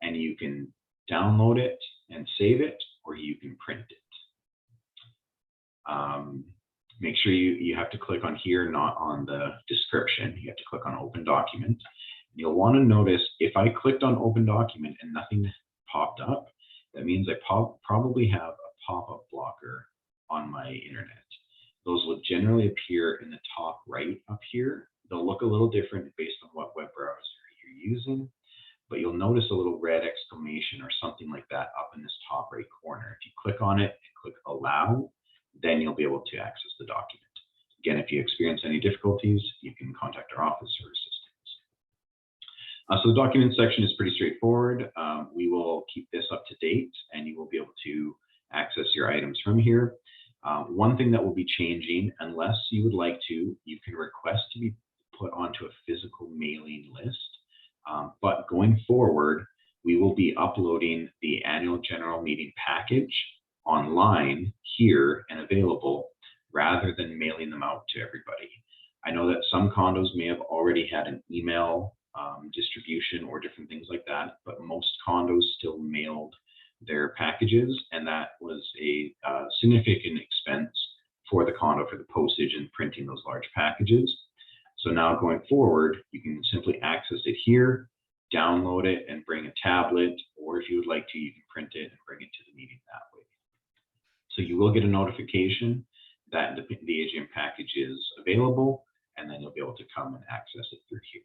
and you can download it and save it, or you can print it. Make sure you have to click on here, not on the description. You have to click on open document. You'll want to notice if I clicked on open document and nothing popped up, that means I probably have a pop-up blocker on my internet. Those will generally appear in the top right up here. They'll look a little different based on what web browser you're using, but you'll notice a little red exclamation or something like that up in this top right corner. If you click on it and click allow, then you'll be able to access the document. Again, if you experience any difficulties, you can contact our office for assistance. So the document section is pretty straightforward. We will keep this up to date, and you will be able to access your items from here. One thing that will be changing, unless you would like to, you can request to be put onto a physical mailing list. But going forward, we will be uploading the annual general meeting package online here and available, rather than mailing them out to everybody. I know that some condos may have already had an email distribution or different things like that, but most condos still mailed their packages, and that was a significant expense for the condo for the postage and printing those large packages. So now going forward, you can simply access it here, download it and bring a tablet, or if you would like to, you can print it and bring it to the meeting that way. So you will get a notification that the AGM package is available, and then you'll be able to come and access it through here.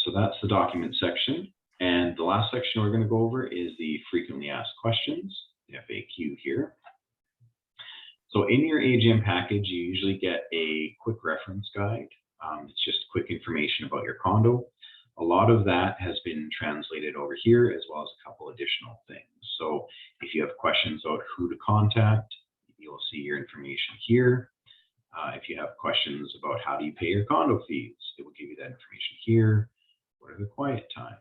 So that's the document section. And the last section we're going to go over is the frequently asked questions, the FAQ here. So in your AGM package, you usually get a quick reference guide. It's just quick information about your condo. A lot of that has been translated over here, as well as a couple additional things. So if you have questions about who to contact, you'll see your information here. If you have questions about how do you pay your condo fees, it will give you that information here. What are the quiet times?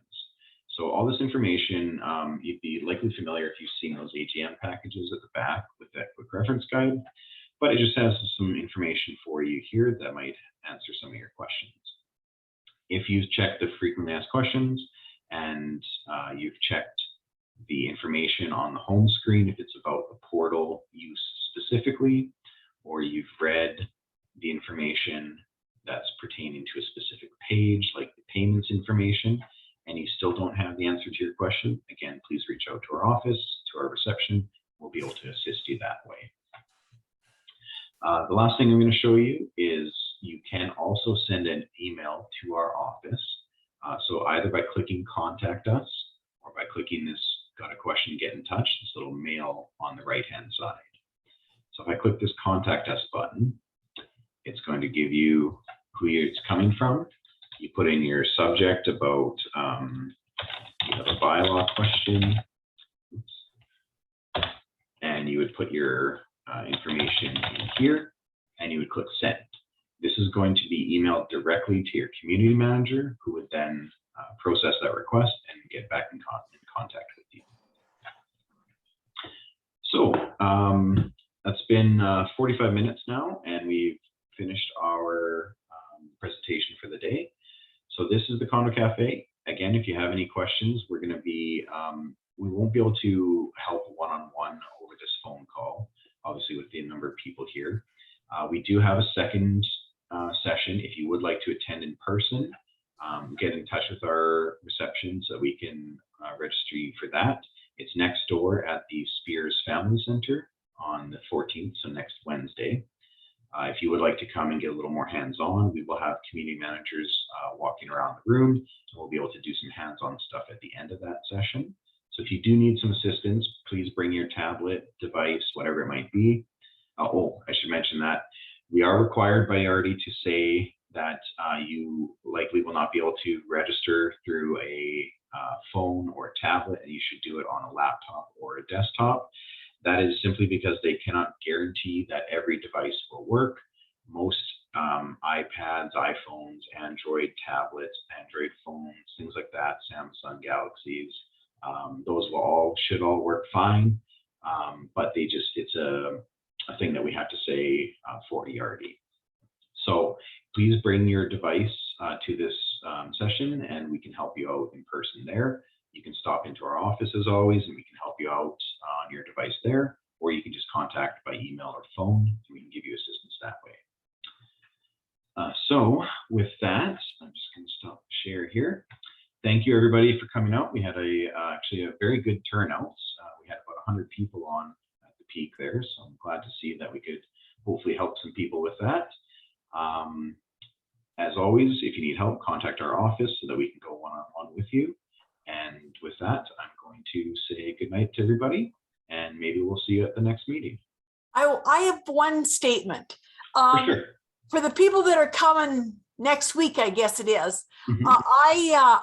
So all this information, you'd be likely familiar if you've seen those AGM packages at the back with that quick reference guide, but it just has some information for you here that might answer some of your questions. If you've checked the frequently asked questions and you've checked the information on the home screen, if it's about the portal use specifically, or you've read the information that's pertaining to a specific page, like the payments information, and you still don't have the answer to your question, again, please reach out to our office, to our reception. We'll be able to assist you that way. The last thing I'm going to show you is you can also send an email to our office. So either by clicking contact us or by clicking this got a question, get in touch, this little mail on the right hand side. So if I click this contact us button, it's going to give you who it's coming from. You put in your subject about you have a bylaw question. Oops. And you would put your information in here and you would click send. This is going to be emailed directly to your community manager, who would then process that request and get back in contact with you. So that's been 45 minutes now, and we've finished our presentation for the day. So this is the Condo Cafe. Again, if you have any questions, we're going to be, we won't be able to help one-on-one over this phone call, obviously with the number of people here. We do have a second session. If you would like to attend in person, get in touch with our reception so we can register you for that. It's next door at the Spears Family Center on the 14th, so next Wednesday. If you would like to come and get a little more hands-on, we will have community managers walking around the room, and we'll be able to do some hands-on stuff at the end of that session. So if you do need some assistance, please bring your tablet, device, whatever it might be. Oh, I should mention that we are required by RD to say that you likely will not be able to register through a phone or a tablet, and you should do it on a laptop or a desktop. That is simply because they cannot guarantee that every device will work. Most iPads, iPhones, Android tablets, Android phones, things like that, Samsung Galaxies, those should all work fine. But it's a thing that we have to say for ERD. So please bring your device to this session, and we can help you out in person there. You can stop into our office as always, and we can help you out on your device there, or you can just contact by email or phone, and we can give you assistance that way. So with that, I'm just going to stop the share here. Thank you everybody for coming out. We had actually a very good turnout. We had about 100 people on at the peak there, so I'm glad to see that we could hopefully help some people with that. As always, if you need help, contact our office so that we can go one-on-one with you. And with that, I'm going to say good night to everybody, and maybe we'll see you at the next meeting. I have one statement. For sure. For the people that are coming next week, I guess it is, Mhm.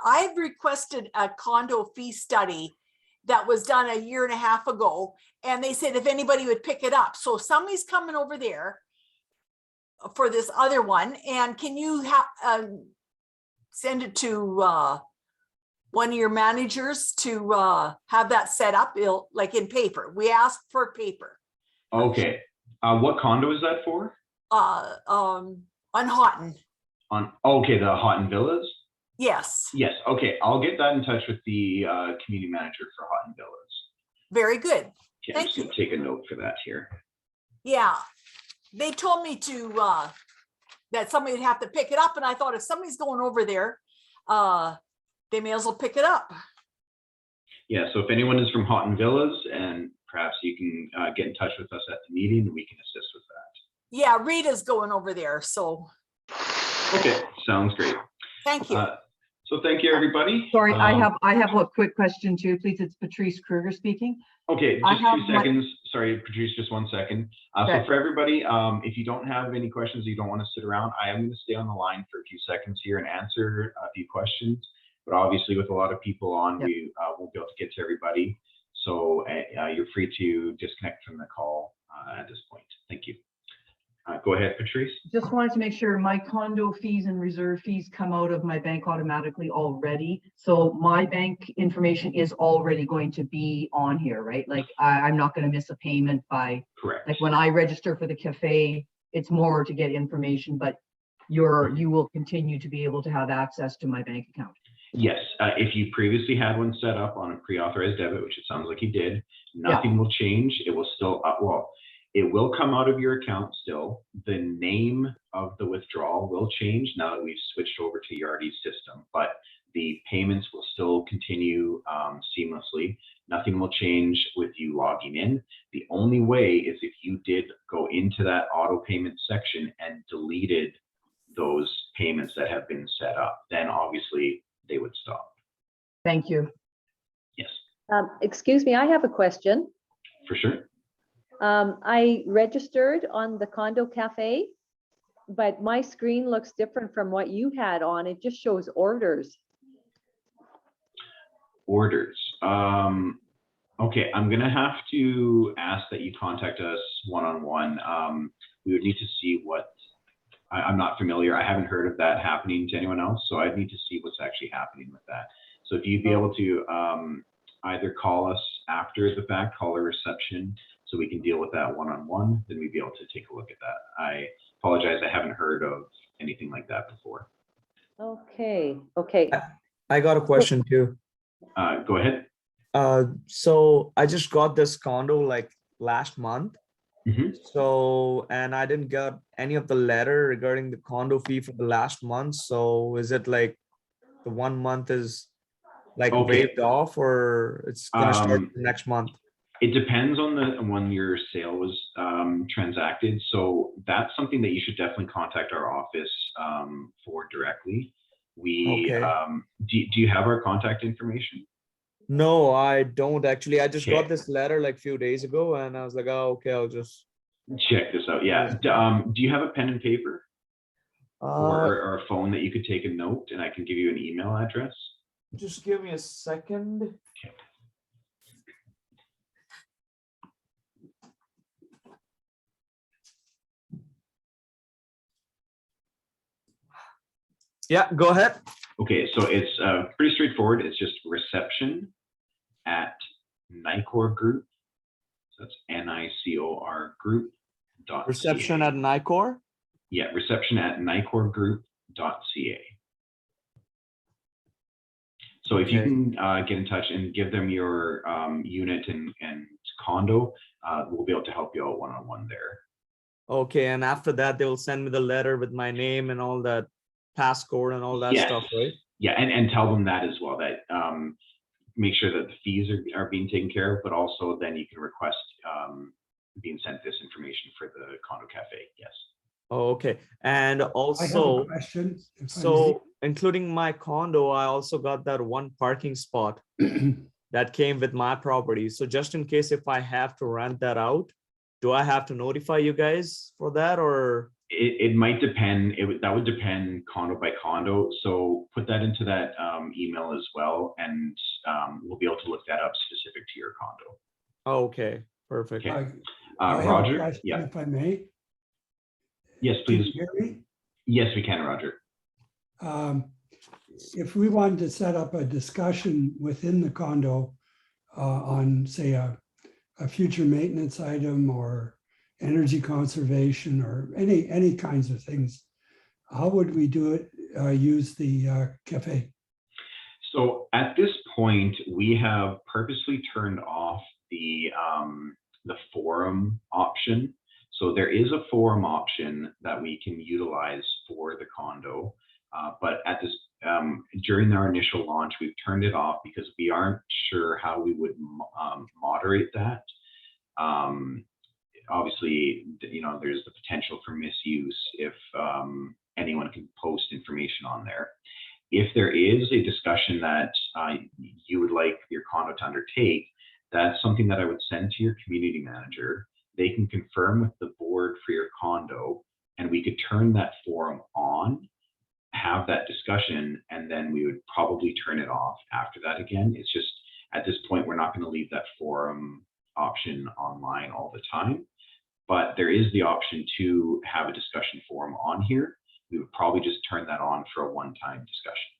I've requested a condo fee study that was done a year and a half ago, and they said if anybody would pick it up. So somebody's coming over there for this other one, and can you send it to one of your managers to have that set up, like in paper? We asked for paper. Okay. What condo is that for? On Houghton. Okay, the Houghton Villas? Yes. Yes, okay. I'll get that in touch with the community manager for Houghton Villas. Very good. Okay, Thank I'm just gonna take a note for that here. Yeah. They told me to that somebody would have to pick it up, and I thought if somebody's going over there, they may as well pick it up. Yeah, so if anyone is from Houghton Villas, and perhaps you can get in touch with us at the meeting, and we can assist with that. Yeah, Rita's going over there, so. Okay, sounds great. Thank you. So thank you, everybody. Sorry, I have a quick question too, please. It's Patrice Kruger speaking. Okay, I just have 2 seconds. Sorry, Patrice, just 1 second. Okay. So for everybody, if you don't have any questions, you don't want to sit around, I am going to stay on the line for a few seconds here and answer a few questions. But obviously, with a lot of people on, we won't be able to get to everybody. So you're free to disconnect from the call at this point. Thank you. Go ahead, Patrice. Just wanted to make sure my condo fees and reserve fees come out of my bank automatically already. So my bank information is already going to be on here, right? Like I'm not going to miss a payment by. Correct. Like when I register for the cafe, it's more to get information, but you will continue to be able to have access to my bank account. Yes, if you previously had one set up on a pre-authorized debit, which it sounds like you did, nothing will change. It will still, well, it will come out of your account still. The name of the withdrawal will change now that we've switched over to Yardy's system, but the payments will still continue seamlessly. Nothing will change with you logging in. The only way is if you did go into that auto payment section and deleted those payments that have been set up, then obviously they would stop. Thank you. Yes, Excuse me, I have a question. for sure. I registered on the Condo Cafe, but my screen looks different from what you had on. It just shows orders. Orders. Okay, I'm gonna have to ask that you contact us one-on-one. We would need to see what, I'm not familiar. I haven't heard of that happening to anyone else, so I'd need to see what's actually happening with that. So if you'd be able to either call us after the fact, call a reception, so we can deal with that one-on-one, then we'd be able to take a look at that. I apologize, I haven't heard of anything like that before. Okay, okay. I got a question too. Go ahead. So I just got this condo like last month. Mhm. So, and I didn't get any of the letter regarding the condo fee for the last month. So is it like the 1 month is like Okay. waived off, or it's gonna start next month? It depends on when your sale was transacted. So that's something that you should definitely contact our office for directly. We Okay. Do you have our contact information? No, I don't actually. I just got Okay. this letter like a few days ago, and I was like, oh, okay, I'll just. Check this out. Yeah. Do you have a pen and paper or a phone that you could take a note, and I can give you an email address? Just give me a second. Okay. Yeah, go ahead. Okay, so it's pretty straightforward. It's just reception@Nicor Group. So that's NICOR Group.ca. Reception at Nicor. Yeah, reception@nicorgroup.ca. So if you Okay. can get in touch and give them your unit and condo, we'll be able to help you out one-on-one there. Okay, and after that, they will send me the letter with my name and all that passcode and all that Yes. stuff, right? Yeah, and tell them that as well, that make sure that the fees are being taken care of, but also then you can request being sent this information for the Condo Cafe. Yes. Oh, okay. And I have a also, question. if I so including my condo, I also got that one parking spot may. that came with my property. So just in case if I have to rent that out, do I have to notify you guys for that, or? It might depend. That would depend condo by condo. So put that into that email as well, and we'll be able to look that up specific to your condo. Oh, okay, perfect. Okay. I have a Roger. question, Yeah. if I may. Yes, Can you please. hear me? Yes, we can, Roger. If we wanted to set up a discussion within the condo on, say, a future maintenance item or energy conservation or any kinds of things, how would we do it? Use the cafe? So at this point, we have purposely turned off the forum option. So there is a forum option that we can utilize for the condo, but at this during our initial launch, we've turned it off because we aren't sure how we would moderate that. Obviously, you know, there's the potential for misuse if anyone can post information on there. If there is a discussion that you would like your condo to undertake, that's something that I would send to your community manager. They can confirm with the board for your condo, and we could turn that forum on, have that discussion, and then we would probably turn it off after that again. It's just at this point, we're not going to leave that forum option online all the time, but there is the option to have a discussion forum on here. We would probably just turn that on for a one-time discussion.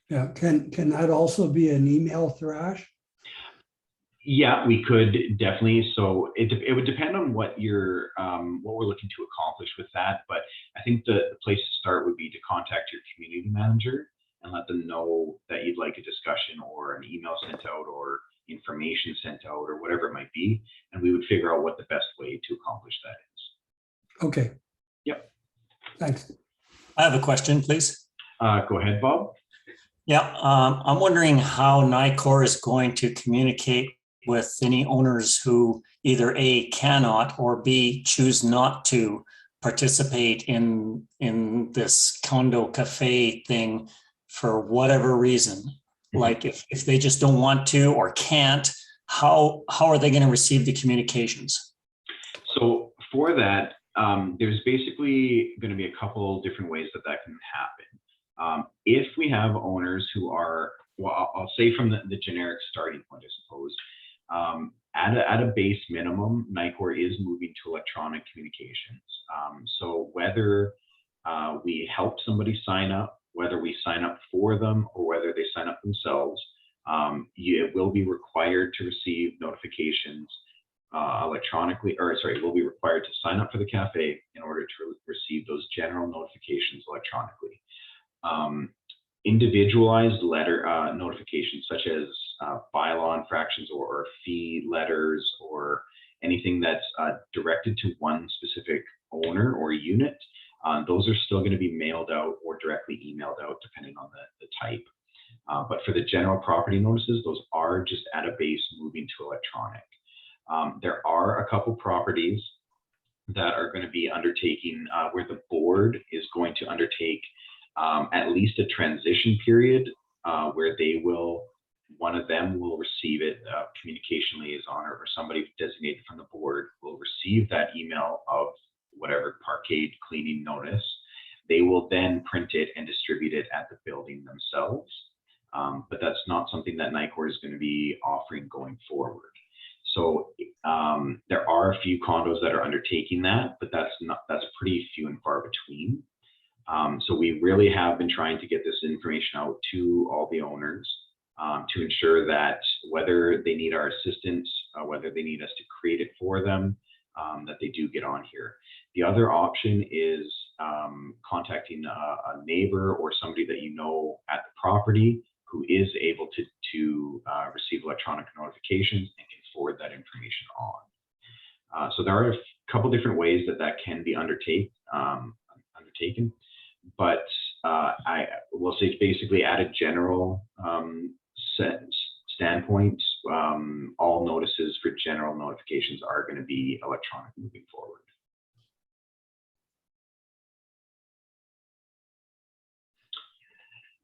Yeah, can that also be an email thrash? Yeah, we could definitely. So it would depend on what you're what we're looking to accomplish with that. But I think the place to start would be to contact your community manager and let them know that you'd like a discussion or an email sent out or information sent out or whatever it might be, and we would figure out what the best way to accomplish that is. Okay. Yep. Thanks. I have a question, please. Go ahead, Bob. Yeah, I'm wondering how NICOR is going to communicate with any owners who either A, cannot, or B, choose not to participate in this Condo Cafe thing for whatever reason. Like if they just don't want to or can't, how are they going to receive the communications? So for that, there's basically going to be a couple different ways that can happen. If we have owners who are, well, I'll say from the generic starting point, I suppose, at a base minimum, NICOR is moving to electronic communications. So whether we help somebody sign up, whether we sign up for them, or whether they sign up themselves, it will be required to receive notifications electronically, or sorry, will be required to sign up for the cafe in order to receive those general notifications electronically. Individualized letter notifications such as bylaw infractions or fee letters or anything that's directed to one specific owner or unit, those are still going to be mailed out or directly emailed out depending on the type. But for the general property notices, those are just at a base moving to electronic. There are a couple properties that are going to be undertaking where the board is going to undertake at least a transition period where one of them will receive it, communication liaison or somebody designated from the board will receive that email of whatever parkade cleaning notice. They will then print it and distribute it at the building themselves. But that's not something that NICOR is going to be offering going forward. So there are a few condos that are undertaking that, but that's pretty few and far between. So we really have been trying to get this information out to all the owners to ensure that whether they need our assistance, whether they need us to create it for them, that they do get on here. The other option is contacting a neighbor or somebody that you know at the property who is able to receive electronic notifications and can forward that information on. So there are a couple different ways that can be undertaken. But I will say basically at a general standpoint, all notices for general notifications are going to be electronic moving forward.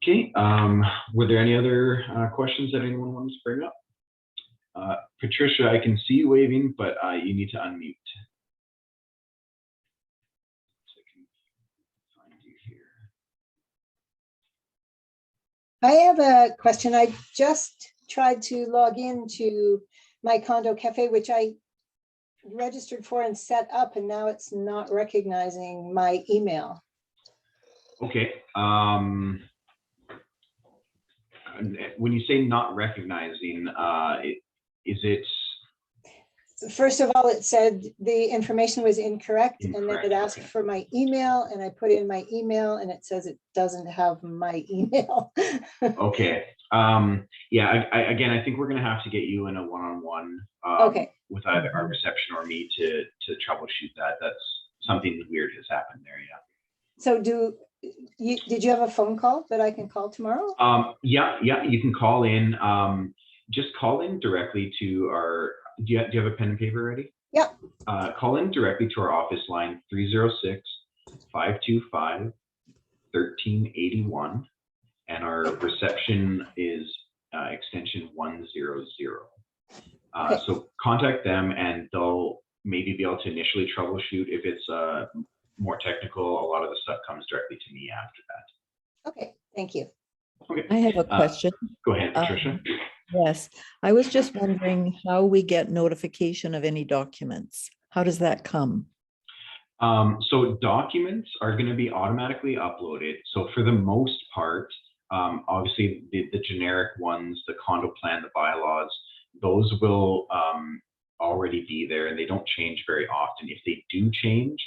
Okay, were there any other questions that anyone wants to bring up? Patricia, I can see you waving, but you need to unmute. I have a question. I just tried to log into my Condo Cafe, which I registered for and set up, and now it's not recognizing my email. Okay. When you say not recognizing, is it? First of all, it said the information was incorrect, and then it asked for my email, and I put in my email, and it says it doesn't have my email. Okay. Yeah. Again, I think we're going to have to get you in a one-on-one with either our reception or me to troubleshoot that. That's something weird has happened there. Yeah. So did you have a phone call that I can call tomorrow? Yeah. You can call in. Just call in directly to our. Do you have a pen and paper ready? Yeah. Call in directly to our office line 306-525-1381, and our reception is extension 100. So contact them, and they'll maybe be able to initially troubleshoot. If it's more technical, a lot of the stuff comes directly to me after that. Okay, thank you. Okay. I have a question. Go ahead, Patricia. Yes, I was just wondering how we get notification of any documents. How does that come? So documents are going to be automatically uploaded. So for the most part, obviously the generic ones, the condo plan, the bylaws, those will already be there, and they don't change very often. If they do change,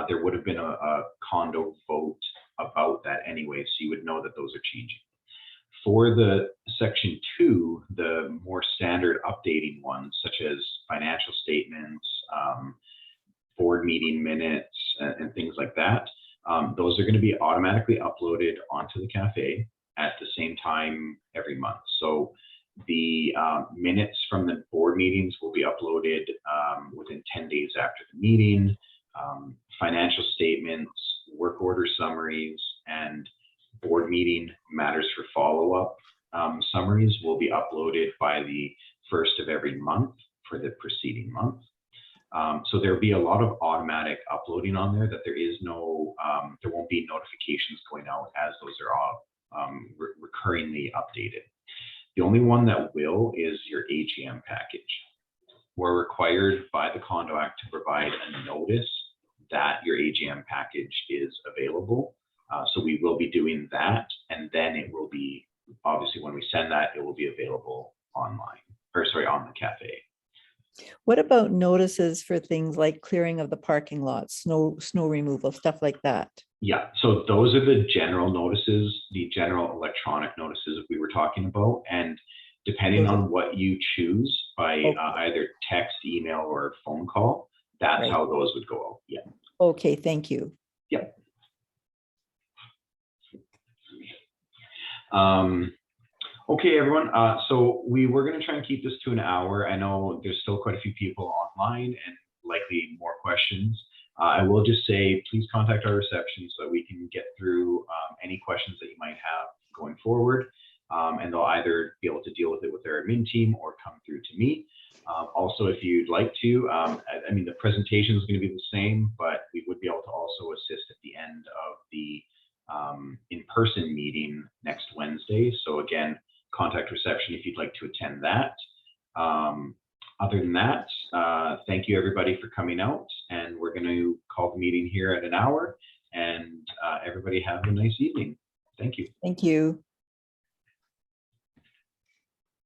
there would have been a condo vote about that anyway, so you would know that those are changing. For the section 2, the more standard updating ones, such as financial statements, board meeting minutes, and things like that, those are going to be automatically uploaded onto the cafe at the same time every month. So the minutes from the board meetings will be uploaded within 10 days after the meeting. Financial statements, work order summaries, and board meeting matters for follow-up summaries will be uploaded by the 1st of every month for the preceding month. So there'll be a lot of automatic uploading on there, that there is no, there won't be notifications going out as those are all recurringly updated. The only one that will is your AGM package. We're required by the Condo Act to provide a notice that your AGM package is available. So we will be doing that, and then it will be, obviously when we send that, it will be available online, or sorry, on the cafe. What about notices for things like clearing of the parking lot, snow removal, stuff like that? Yeah, so those are the general notices, the general electronic notices we were talking about. And depending on what you choose by either text, email, or phone call, that's how those would go out. Yeah. Okay, thank you. Yep. Okay, everyone. So we were going to try and keep this to an hour. I know there's still quite a few people online and likely more questions. I will just say, please contact our reception so that we can get through any questions that you might have going forward. And they'll either be able to deal with it with their admin team or come through to me. Also, if you'd like to, I mean, the presentation is going to be the same, but we would be able to also assist at the end of the in-person meeting next Wednesday. So again, contact reception if you'd like to attend that. Other than that, thank you everybody for coming out, and we're going to call the meeting here at an hour, and everybody have a nice evening. Thank you. Thank you.